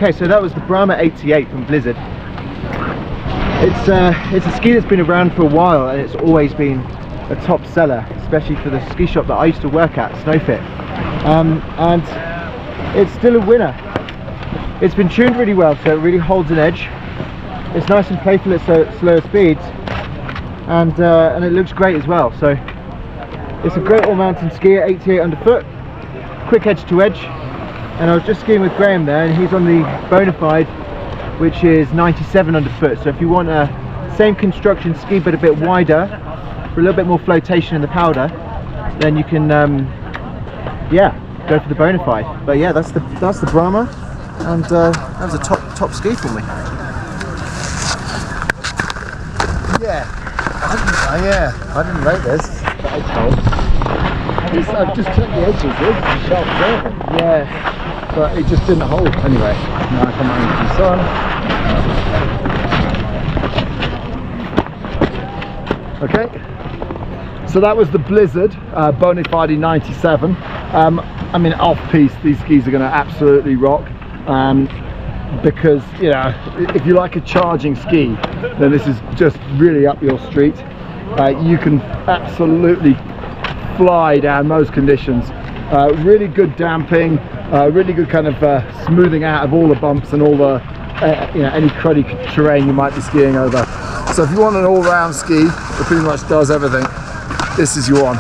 Okay, so that was the Brahma 88 from Blizzard. It's a ski that's been around for a while, and it's always been a top seller, especially for the ski shop that I used to work at, Snowfit. And it's still a winner. It's been tuned really well, so it really holds an edge. It's nice and playful at slower speeds, and it looks great as well. So it's a great all-mountain ski at 88 underfoot, quick edge to edge. And I was just skiing with Graham there, and he's on the Bonafide, which is 97 underfoot. So if you want a same construction ski but a bit wider, for a little bit more flotation in the powder, then you can yeah, go for the Bonafide. But yeah, that's the Brahma, and that was a top ski for me. Yeah, I didn't rate this, but I told. I've just took the edges, it's sharp surface. Yeah, but it just didn't hold. Anyway, now I come on into the sun. Okay, so that was the Blizzard Bonafide 97. I mean, off piste, these skis are going to absolutely rock. Because, you know, if you like a charging ski, then this is just really up your street. You can absolutely fly down most conditions. Really good damping, really good kind of smoothing out of all the bumps and all the you know, any cruddy terrain you might be skiing over. So if you want an all-round ski that pretty much does everything, this is your one.